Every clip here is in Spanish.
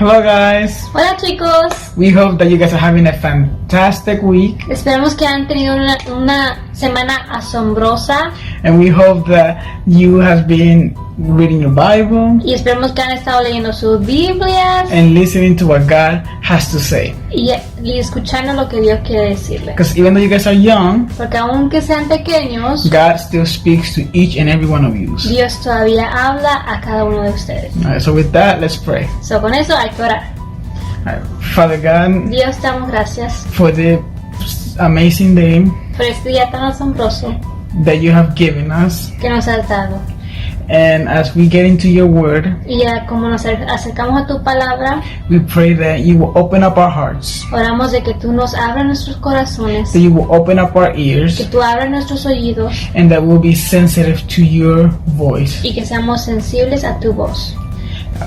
Hello guys! Hola chicos, We hope that you guys are having a fantastic week, esperamos que han tenido una semana asombrosa and we hope that you have been reading your Bible y esperamos que han estado leyendo sus Biblias and listening to what God has to say. y escuchando lo que Dios quiere decirles. Because even though you guys are young, Porque aunque sean pequeños, God still speaks to each and every one of you. Dios todavía habla a cada uno de ustedes. Alright, so with that, let's pray. So con eso hay que orar. Alright, Father God, Dios, te damos gracias for the amazing day por este día tan asombroso that you have given us, que nos has dado. and as we get into your word, Y ya como nos acercamos a tu palabra, we pray that you will open up our hearts, oramos de que tú nos abras nuestros corazones, that you will open up our que ears, tú abras nuestros oídos and that we'll be sensitive to your voice. y que seamos sensibles a tu voz.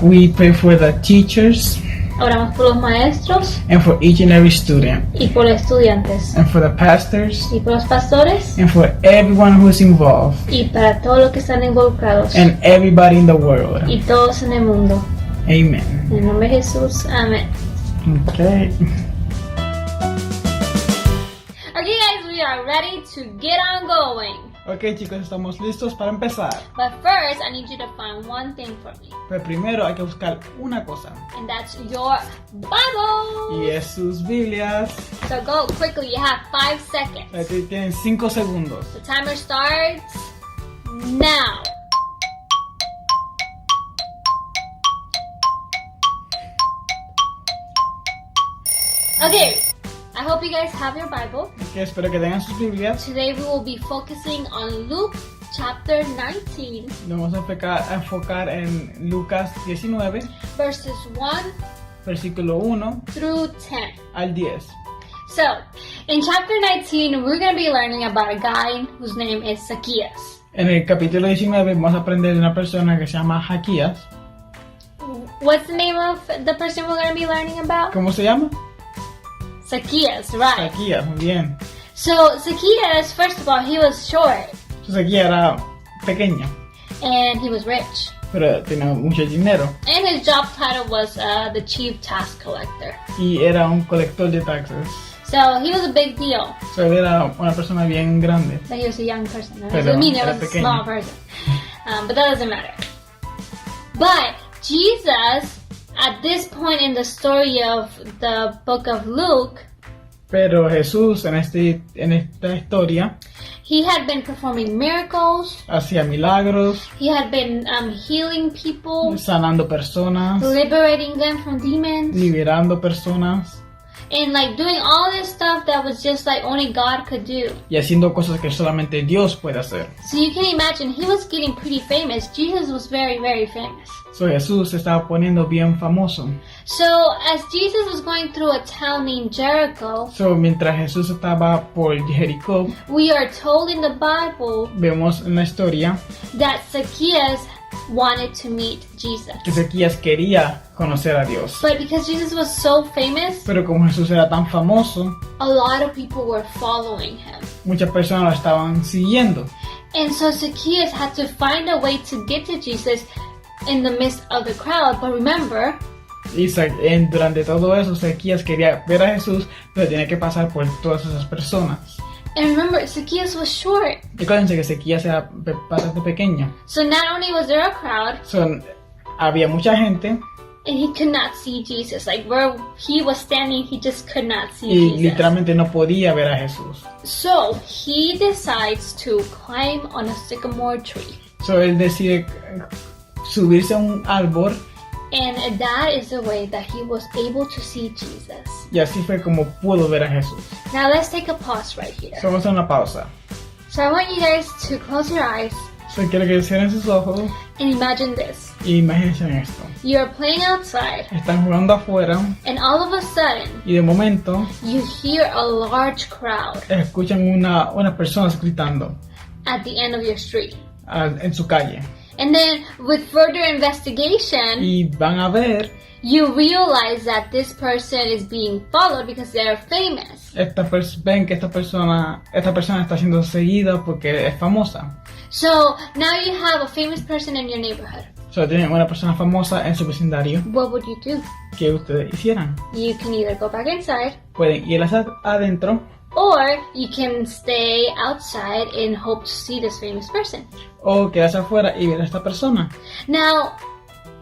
We pray for the teachers Oramos por los maestros and for each and every student, y por los estudiantes and for the pastors y por los pastores and for everyone who is involved, y para todos los que están involucrados and everybody in the world. y todos en el mundo. Amen. En el nombre de Jesús, amén. Okay. Okay guys, we are ready to get on going. Okay, chicos, estamos listos para empezar. But first, I need you to find one thing for me. Pero primero hay que buscar una cosa, And that's your Bible. y es sus Biblias. So go quickly, you have 5 seconds. Aquí tienen 5 segundos. The timer starts now. Okay, I hope you guys have your Bible. Okay, espero que tengan sus Biblias. Today we will be focusing on Luke chapter 19, Nos vamos a enfocar en Lucas 19, verses 1 versículo 1 through 10. al 10. So, in chapter 19, we're going to be learning about a guy whose name is Zacchaeus. En el capítulo 19 vamos a aprender de una persona que se llama Jaquías. What's the name of the person we're going to be learning about? ¿Cómo se llama? Zacchaeus, right. Jaquías, muy bien. So, Zacchaeus, first of all, he was short Jaquías era pequeña, and he was rich. pero tenía mucho dinero And his job title was the chief tax collector. y era un colector de taxes. So, he was a big deal. So, él era una persona bien grande. But he was a young person. That Pero doesn't mean he era was a pequeño. small person. But that doesn't matter. But Jesus, at this point in the story of the book of Luke, Pero Jesús en esta historia he had been performing miracles. hacía milagros, He had been healing people, sanando personas, liberating them from demons, liberando personas and like doing all this stuff that was just like only God could do. y haciendo cosas que solamente Dios puede hacer. So you can imagine he was getting pretty famous. Jesus was very, very famous. So, Jesús se estaba poniendo bien famoso. So as Jesus was going through a town named Jericho, So, mientras Jesús estaba por Jericó, we are told in the Bible vemos en la historia that Zacchaeus wanted to meet Jesus. que Ezequías quería conocer a Dios. But because Jesus was so famous, Pero como Jesús era tan famoso, a lot of people were following him. muchas personas lo estaban siguiendo. And so Zacchaeus had to find a way to get to Jesus in the midst of the crowd. But remember, Y durante todo eso, Ezequías quería ver a Jesús, pero tenía que pasar por todas esas personas. Zacchaeus was short. Recuérdense que Ezequías era bastante pequeño. So not only was there a crowd, So, había mucha gente and he could not see Jesus. Like where he was standing, he just could not see y Jesus. literalmente no podía ver a Jesús. So he decides to climb on a sycamore tree. So, él decide subirse a un árbol And that is the way that he was able to see Jesus. y así fue como pudo ver a Jesús. Now let's take a pause right here. So, vamos a hacer una pausa. So I want you guys to close your eyes So, quiero que cierren sus ojos and imagine this. y imagínense esto. You're playing outside Están jugando afuera and all of a sudden y de momento you hear a large crowd escuchan unas personas gritando at the end of your street. en su calle. And then with further investigation, Y van a ver, you realize that this person is being followed because they're famous. ven que esta persona está siendo seguida porque es famosa. So now you have a famous person in your neighborhood. Solo tienen una persona famosa en su vecindario. what would you do? ¿Qué ustedes hicieran? You can either go back inside, Pueden ir adentro or you can stay outside and hope to see this famous person. o quedarse afuera y ver a esta persona. Now,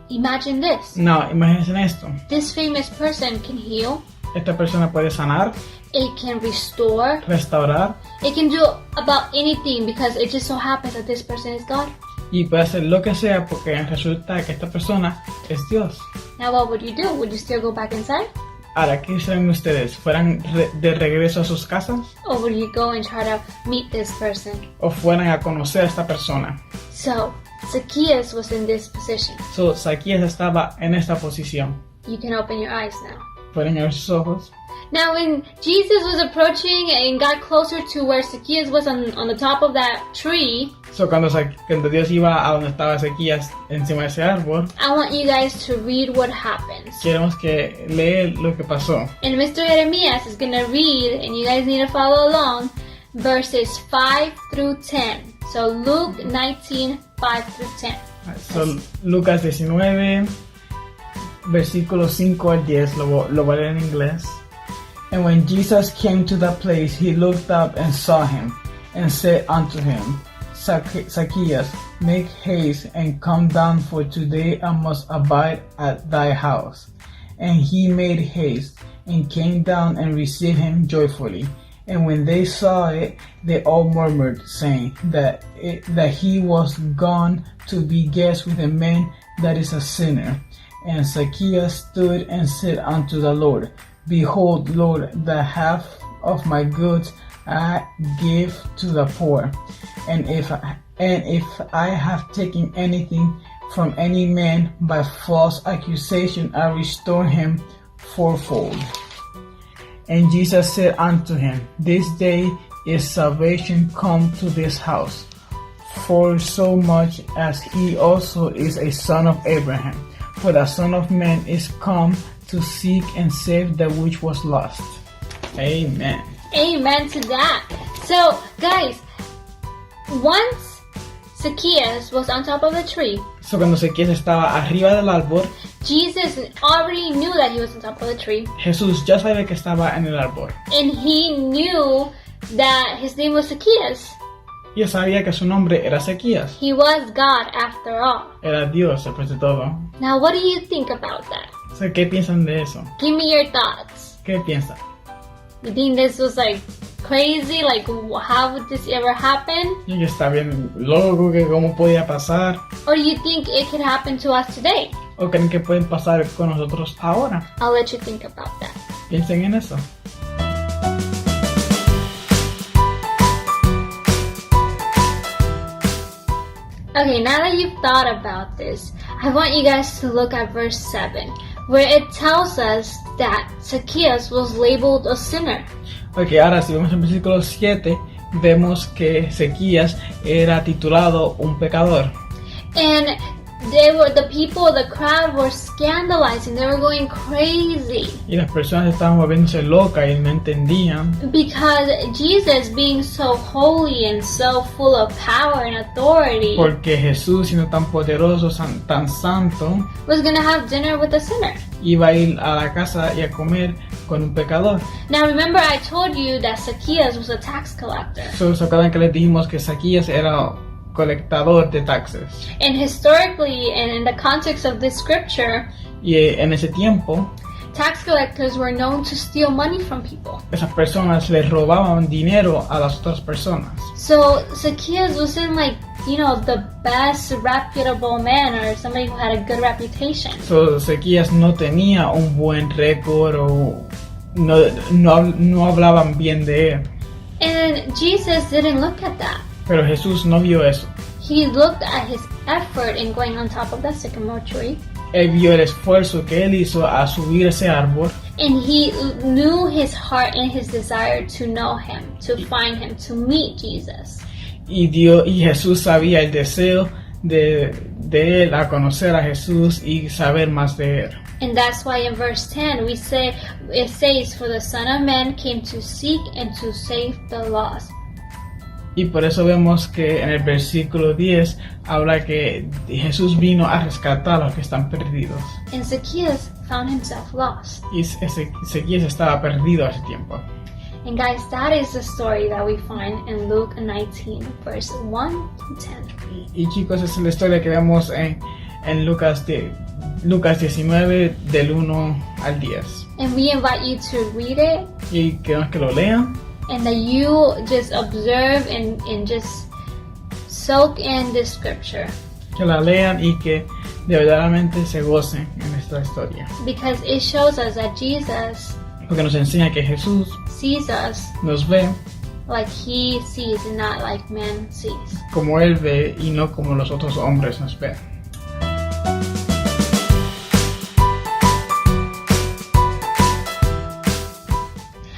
imagine this. No, imagínense esto. This famous person can heal, Esta persona puede sanar, it can restore, restaurar it can do about anything because it just so happens that this person is God. y puede hacer lo que sea porque resulta que esta persona es Dios. Now, what would you do? Would you still go back inside? Ahora, ¿qué hicieron ustedes? ¿Fueran de regreso a sus casas Or would you go and try to meet this person? o fueran a conocer a esta persona? So, Zacchaeus was in this position. So, Zaquías estaba en esta posición. You can open your eyes now. Pueden abrir sus ojos. Now, when Jesus was approaching and got closer to where Zacchaeus was on the top of that tree, So, cuando Dios iba a donde estaba Zaquías encima de ese árbol, I want you guys to read what happens. queremos que leer lo que pasó. And Mr. Jeremias is going to read, and you guys need to follow along, verses 5 through 10. So, Luke 19, 5 through 10. So, Lucas 19, versículos 5 al 10, lo voy a leer en inglés. And when Jesus came to that place, he looked up and saw him, and said unto him, Zacchaeus, make haste and come down, for today I must abide at thy house. And he made haste, and came down and received him joyfully. And when they saw it, they all murmured, saying that he was gone to be guest with a man that is a sinner. And Zacchaeus stood and said unto the Lord, Behold, Lord, the half of my goods I give to the poor. And if I have taken anything from any man by false accusation, I restore him fourfold. And Jesus said unto him, This day is salvation come to this house, for so much as he also is a son of Abraham. For the Son of Man is come to seek and save that which was lost. Amen. Amen to that. So, guys, once Zacchaeus was on top of the tree, So, cuando Zaquías estaba arriba del árbol, Jesus already knew that he was on top of the tree, Jesús ya sabía que estaba en el árbol. and he knew that his name was Zacchaeus. Y él sabía que su nombre era Zaquías. He was God after all. Era Dios después de todo. Now, what do you think about that? O sea, ¿qué piensan de eso? Give me your thoughts. ¿Qué piensan? You think this was like crazy? Like, how would this ever happen? Y que está bien loco, que cómo podía pasar. Or do you think it could happen to us today? ¿O creen que pueden pasar con nosotros ahora? I'll let you think about that. Piensen en eso. Okay, now that you've thought about this, I want you guys to look at verse 7, where it tells us that Zacchaeus was labeled a sinner. Ok, ahora si vemos el versículo 7, vemos que Zaquías era titulado un pecador. And the people, the crowd were scandalizing. They were going crazy. Y las personas estaban volviéndose locas y no entendían. Because Jesus, being so holy and so full of power and authority, Porque Jesús, siendo tan poderoso, tan santo, was going to have dinner with a sinner. iba a ir a la casa y a comer con un pecador. Now remember I told you that Zacchaeus was a tax collector. ¿Se acuerdan que les dijimos que Zaquías era colectador de taxes? And historically, and in the context of this scripture, Y en ese tiempo, tax collectors were known to steal money from people. esas personas les robaban dinero a las otras personas. So Zacchaeus wasn't like, the best reputable man or somebody who had a good reputation. So, Zaquías no tenía un buen récord o no hablaban bien de él. And Jesus didn't look at that. Pero Jesús no vio eso. He looked at his effort in going on top of that sycamore tree. Él vio el esfuerzo que él hizo a subir ese árbol. And he knew his heart and his desire to know him, to find him, to meet Jesus. Y Jesús sabía el deseo de él a conocer a Jesús y saber más de él. And that's why in verse 10 it says, For the Son of Man came to seek and to save the lost. Y por eso vemos que en el versículo 10 habla que Jesús vino a rescatar a los que están perdidos. And Zacchaeus found himself lost. Y Ezequías estaba perdido hace tiempo. And guys, that is the story that we find in Luke 19, verse 1 to 10. Y chicos, esa es la historia que vemos en Lucas 19 del 1 al 10. And we invite you to read it Y queremos que lo lean and that you just observe and just soak in this scripture. que la lean y que de verdaderamente se gocen en esta historia. Because it shows us that Jesus Porque nos enseña que Jesús sees us nos ve like he sees and not like man sees. como Él ve y no como los otros hombres nos ven.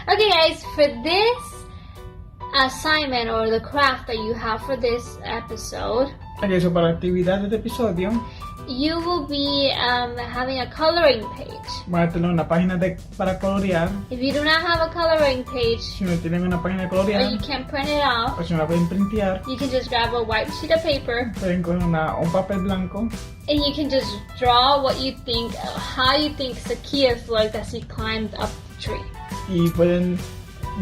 Okay guys, for this assignment or the craft that you have for this episode, Aquí eso para la actividad de este episodio. you will be having a coloring page. Van a tener una página para colorear. If you do not have a coloring page Si no tienen una página de or colorear, you can't print it out, o si no la pueden printear, you can just grab a white sheet of paper pueden coger un papel blanco and you can just draw what you think, how you think Zacchaeus looked as he climbed up the tree. y pueden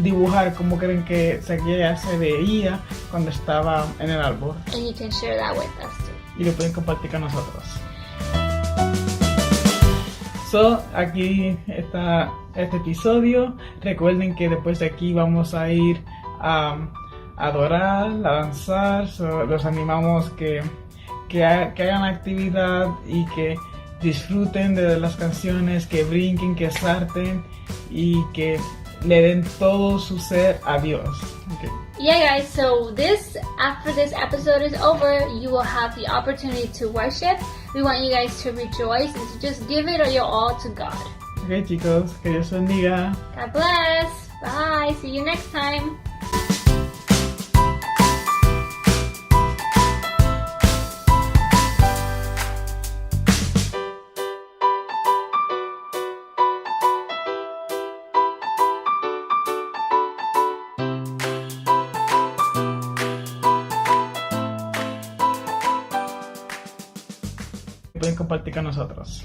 dibujar cómo creen que Zacarías se veía cuando estaba en el árbol And you can share that with us too. y lo pueden compartir con nosotros. So, aquí está este episodio. Recuerden que después de aquí vamos a ir a adorar, a danzar. So, los animamos que hagan actividad y que disfruten de las canciones, que brinquen, que salten y que le den todo su ser a Dios. Okay. Yeah guys, so after this episode is over, you will have the opportunity to worship. We want you guys to rejoice and to just give it your all to God. Ok chicos, que Dios bendiga. God bless. Bye. See you next time. Pueden compartir con nosotros.